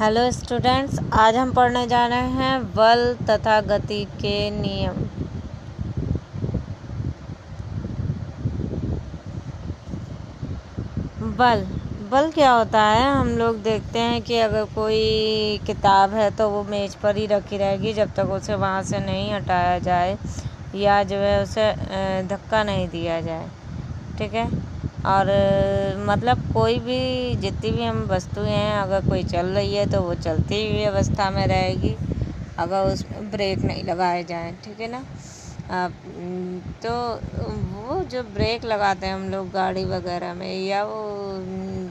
Hello students, आज हम पढ़ने जा रहे हैं बल तथा गति के नियम। बल क्या होता है? हम लोग देखते हैं कि अगर कोई किताब है तो वो मेज पर ही रखी रहेगी जब तक उसे वहाँ से नहीं हटाया जाए या जो है उसे धक्का नहीं दिया जाए। ठीक है। और मतलब कोई भी जितनी भी हम वस्तुएं हैं, अगर कोई चल रही है तो वो चलती हुई अवस्था में रहेगी अगर उसमें ब्रेक नहीं लगाए जाए। ठीक है ना। तो वो जो ब्रेक लगाते हैं हम लोग गाड़ी वगैरह में, या वो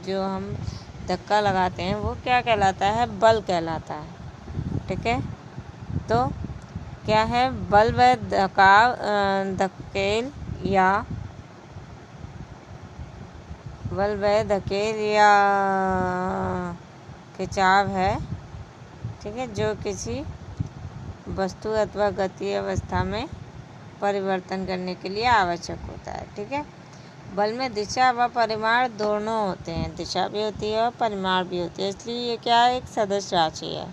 जो हम धक्का लगाते हैं, वो क्या कहलाता है? बल कहलाता है। ठीक है। तो क्या है? बल व धकेल या बल व धकेल या खिंचाव है। ठीक है। जो किसी वस्तु अथवा गति अवस्था में परिवर्तन करने के लिए आवश्यक होता है। ठीक है। बल में दिशा व परिमाण दोनों होते हैं, दिशा भी होती है और परिमाण भी होती है, इसलिए ये क्या है? एक सदिश राशि है।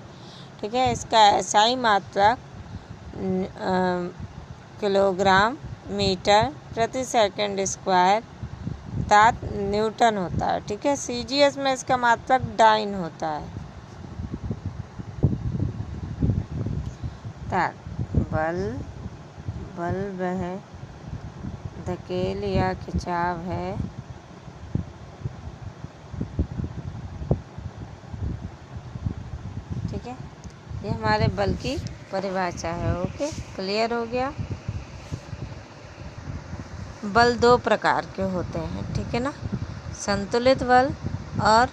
ठीक है। इसका SI मात्रक किलोग्राम मीटर प्रति सेकंड स्क्वायर तात न्यूटन होता है। ठीक है। CGS में इसका मात्रक डाइन होता है। तात बल वह धकेल या खिंचाव है ठीक है। ये हमारे बल की परिभाषा है। ओके, क्लियर हो गया। बल दो प्रकार के होते हैं। ठीक है ना। संतुलित बल और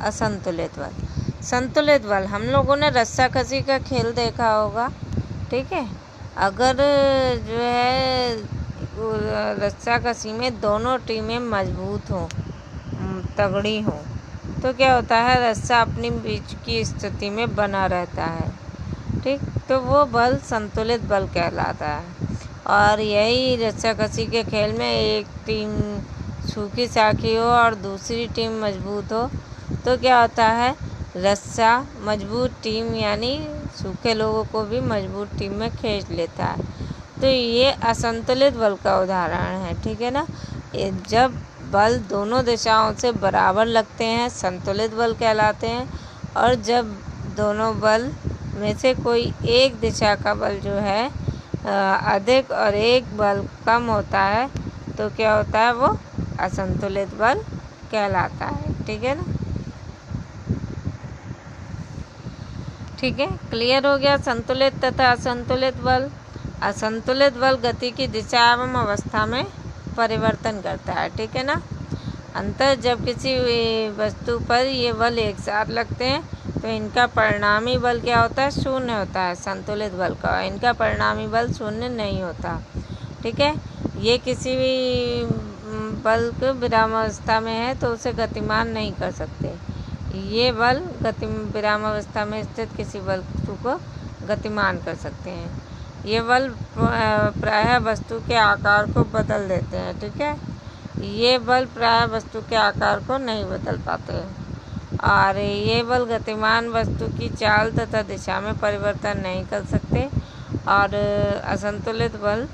असंतुलित बल। संतुलित बल, हम लोगों ने रस्साकसी का खेल देखा होगा। ठीक है। अगर जो है रस्साकसी में दोनों टीमें मजबूत हों, तगड़ी हों, तो क्या होता है? रस्सा अपनी बीच की स्थिति में बना रहता है। ठीक। तो वो बल संतुलित बल कहलाता है। और यही रस्साकसी के खेल में एक टीम सूखी साखी हो और दूसरी टीम मजबूत हो, तो क्या होता है? रस्सा मजबूत टीम यानी सूखे लोगों को भी मजबूत टीम में खींच लेता है। तो ये असंतुलित बल का उदाहरण है। ठीक है ना। जब बल दोनों दिशाओं से बराबर लगते हैं, संतुलित बल कहलाते हैं। और जब दोनों बल में से कोई एक दिशा का बल जो है अधिक और एक बल कम होता है, तो क्या होता है? वो असंतुलित बल कहलाता है। ठीक है ना। ठीक है, क्लियर हो गया। संतुलित तथा असंतुलित बल। असंतुलित बल गति की दिशा एवं अवस्था में परिवर्तन करता है। ठीक है ना। अंतर जब किसी वस्तु पर ये बल एक साथ लगते हैं तो इनका परिणामी बल क्या होता है? शून्य होता है। संतुलित बल का इनका परिणामी बल शून्य नहीं होता। ठीक है। ये किसी भी बल को विरामावस्था में है तो उसे गतिमान नहीं कर सकते। ये बल विरामावस्था में स्थित किसी वस्तु को गतिमान कर सकते हैं। ये बल प्रायः वस्तु के आकार को बदल देते हैं। ठीक है। ये बल प्रायः वस्तु के आकार को नहीं बदल पाते। और ये बल गतिमान वस्तु की चाल तथा दिशा में परिवर्तन नहीं कर सकते। और असंतुलित बल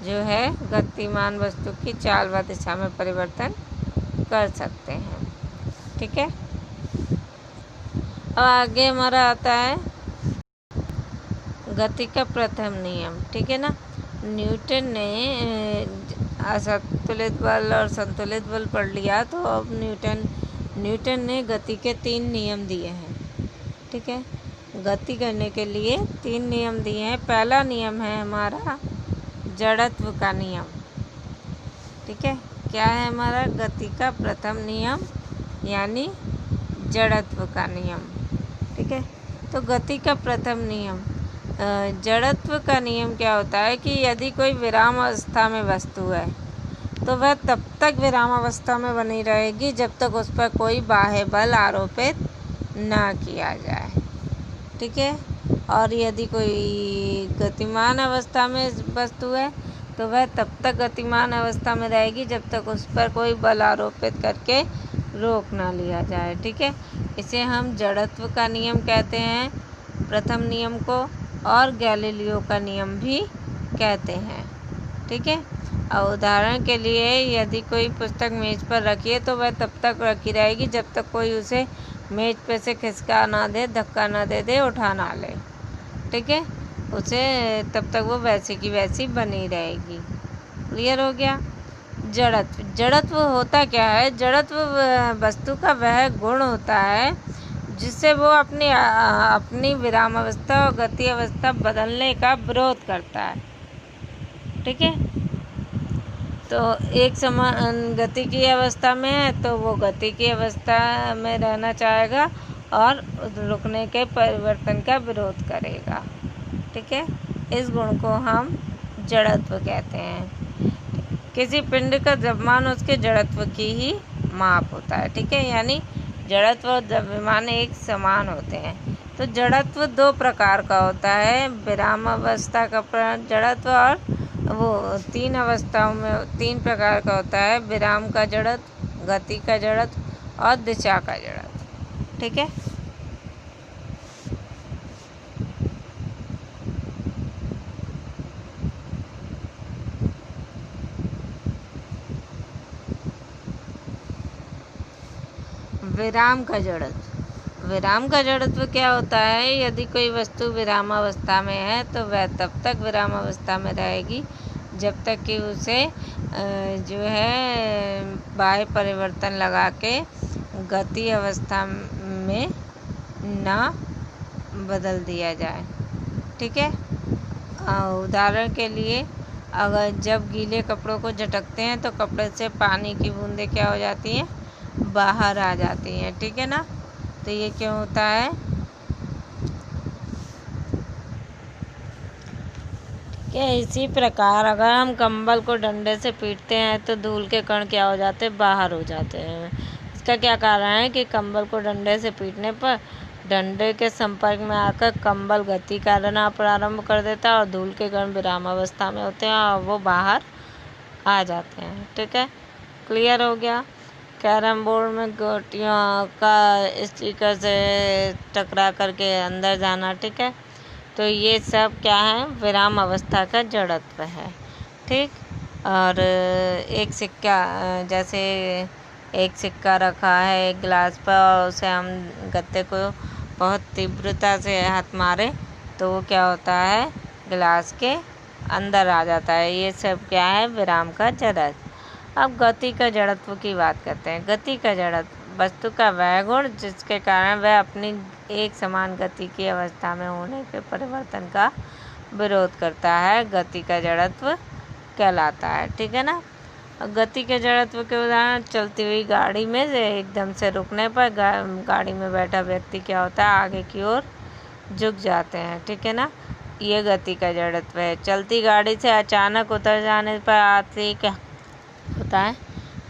जो है गतिमान वस्तु की चाल व दिशा में परिवर्तन कर सकते हैं। ठीक है। अब आगे हमारा आता है गति का प्रथम नियम। ठीक है ना। न्यूटन ने असंतुलित बल और संतुलित बल पढ़ लिया, तो अब न्यूटन ने गति के 3 नियम दिए हैं। ठीक है। गति करने के लिए 3 नियम दिए हैं। पहला नियम है हमारा जड़त्व का नियम। ठीक है। क्या है हमारा गति का प्रथम नियम? यानी जड़त्व का नियम। ठीक है। तो गति का प्रथम नियम, जड़त्व का नियम क्या होता है कि यदि कोई विराम अवस्था में वस्तु है तो वह तब तक विराम अवस्था में बनी रहेगी जब तक उस पर कोई बाह्य बल आरोपित ना किया जाए। ठीक है। और यदि कोई गतिमान अवस्था में वस्तु है तो वह तब तक गतिमान अवस्था में रहेगी जब तक उस पर कोई बल आरोपित करके रोक ना लिया जाए। ठीक है, इसे हम जड़त्व का नियम कहते हैं, प्रथम नियम को, और गैलीलियो का नियम भी कहते हैं। ठीक है, और उदाहरण के लिए यदि कोई पुस्तक मेज पर रखी है तो वह तब तक रखी रहेगी जब तक कोई उसे मेज पे से खिसका ना दे, धक्का ना दे, उठा ना ले। ठीक है, उसे तब तक वो वैसी की वैसी बनी रहेगी। क्लियर हो गया। जड़त्व, जड़त्व होता क्या है? जड़त्व वस्तु का वह गुण होता है जिससे वो अपनी विरामावस्था और गति अवस्था बदलने का विरोध करता है। ठीक है, तो एक समान गति की अवस्था में है तो वो गति की अवस्था में रहना चाहेगा और रुकने के परिवर्तन का विरोध करेगा। ठीक है, इस गुण को हम जड़त्व कहते हैं। किसी पिंड का द्रव्यमान उसके जड़त्व की ही माप होता है। ठीक है, यानी जड़त्व और द्रव्यमान एक समान होते हैं। तो जड़त्व दो प्रकार का होता है, विराम अवस्था का जड़त्व, और वो तीन अवस्थाओं में तीन प्रकार का होता है, विराम का जड़त्व, गति का जड़त्व और दिशा का जड़त्व। ठीक है, विराम का जड़त्व, विराम का जड़त्व क्या होता है? यदि कोई वस्तु विरामावस्था में है तो वह तब तक विरामावस्था में रहेगी जब तक कि उसे जो है बाह्य परिवर्तन लगा के गति अवस्था में ना बदल दिया जाए। ठीक है, उदाहरण के लिए अगर जब गीले कपड़ों को झटकते हैं तो कपड़े से पानी की बूंदें क्या हो जाती हैं? बाहर आ जाती हैं। ठीक है ना, तो ये क्यों होता है? क्या इसी प्रकार अगर हम कंबल को डंडे से पीटते हैं तो धूल के कण क्या हो जाते हैं? बाहर हो जाते हैं। इसका क्या कारण है कि कंबल को डंडे से पीटने पर डंडे के संपर्क में आकर कंबल गति करना प्रारंभ कर देता है और धूल के कण विरामावस्था में होते हैं और वो बाहर आ जाते हैं। ठीक है, क्लियर हो गया। कैरम बोर्ड में गोटियों का स्टिकर से टकरा करके अंदर जाना। ठीक है, तो ये सब क्या है? विराम अवस्था का जड़त्व है। ठीक, और एक सिक्का, जैसे एक सिक्का रखा है एक गिलास पर और उसे हम गत्ते को बहुत तीव्रता से हाथ मारे तो वो क्या होता है? गिलास के अंदर आ जाता है। ये सब क्या है? विराम का जड़त्व। अब गति का जड़त्व की बात करते हैं। गति का जड़त्व वस्तु का वह गुण जिसके कारण वह अपनी एक समान गति की अवस्था में होने के परिवर्तन का विरोध करता है, गति का जड़त्व कहलाता है। ठीक है ना, गति के जड़त्व के उदाहरण, चलती हुई गाड़ी में से एकदम से रुकने पर गाड़ी में बैठा व्यक्ति क्या होता है? आगे की ओर झुक जाते हैं। ठीक है ना, ये गति का जड़त्व है। चलती गाड़ी से अचानक उतर जाने पर यात्री क्या होता है?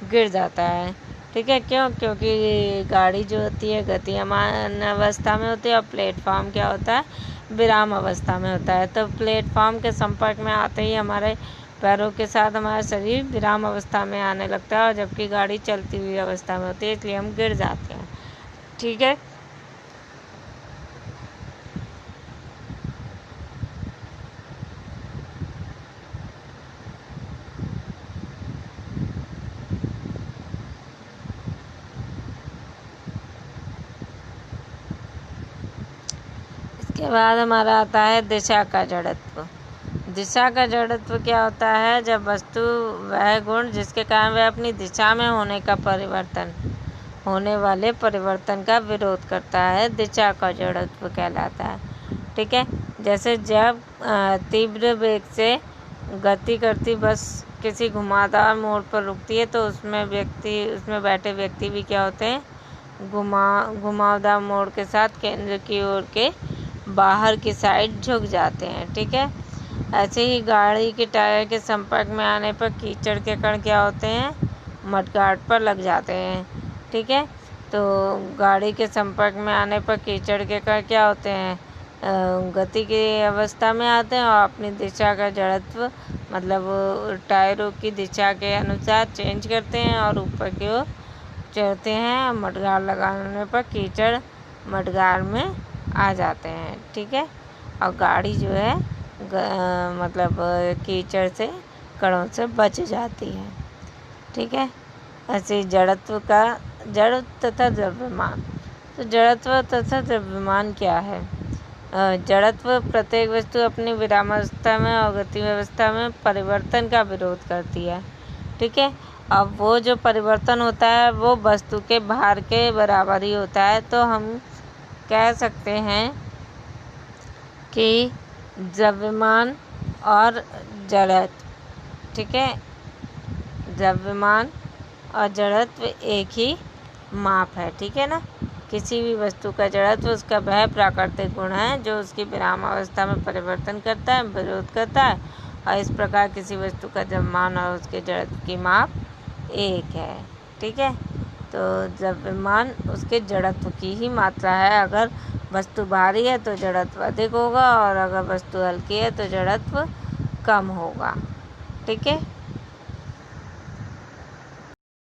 गिर जाता है। ठीक है, क्यों? क्योंकि गाड़ी जो होती है गतिमान अवस्था में होती है और प्लेटफॉर्म क्या होता है? विराम अवस्था में होता है। तो प्लेटफॉर्म के संपर्क में आते ही हमारे पैरों के साथ हमारा शरीर विराम अवस्था में आने लगता है और जबकि गाड़ी चलती हुई अवस्था में होती है, इसलिए हम गिर जाते हैं। ठीक है, इसके बाद हमारा आता है दिशा का जड़त्व। दिशा का जड़त्व क्या होता है? जब वस्तु वह गुण जिसके कारण वह अपनी दिशा में होने वाले परिवर्तन का विरोध करता है, दिशा का जड़त्व कहलाता है। ठीक है, जैसे जब तीव्र वेग से गति करती बस किसी घुमावदार मोड़ पर रुकती है तो उसमें बैठे व्यक्ति भी क्या होते हैं? घुमावदार मोड़ के साथ केंद्र की ओर के बाहर की साइड झुक जाते हैं। ठीक है, ऐसे ही गाड़ी के टायर के संपर्क में आने पर कीचड़ के कण क्या होते हैं? मडगार्ड पर लग जाते हैं। ठीक है, तो गाड़ी के संपर्क में आने पर कीचड़ के कण क्या होते हैं? गति की अवस्था में आते हैं और अपनी दिशा का जड़त्व मतलब टायरों की दिशा के अनुसार चेंज करते हैं और ऊपर की ओर चढ़ते हैं, मडगार लगाने पर कीचड़ मडगार में आ जाते हैं, ठीक है। और गाड़ी जो है मतलब कीचड़ से, कणों से बच जाती है, ठीक है। ऐसे जड़त्व तथा द्रव्यमान। तो जड़त्व तथा द्रव्यमान क्या है? जड़त्व प्रत्येक वस्तु अपनी विरामावस्था में और गति व्यवस्था में परिवर्तन का विरोध करती है, ठीक है। अब वो जो परिवर्तन होता है वो वस्तु के भार के बराबर ही होता है। तो हम कह सकते हैं कि द्रव्यमान और जड़त्व, ठीक है, द्रव्यमान और जड़त्व एक ही माप है, ठीक है ना। किसी भी वस्तु का जड़त्व उसका वह प्राकृतिक गुण है जो उसकी विरामावस्था में परिवर्तन करता है, विरोध करता है, और इस प्रकार किसी वस्तु का द्रव्यमान और उसके जड़त्व की माप एक है, ठीक है। तो द्रव्यमान उसके जड़त्व की ही मात्रा है। अगर वस्तु भारी है तो जड़त्व अधिक होगा, और अगर वस्तु हल्की है तो जड़त्व कम होगा, ठीक है।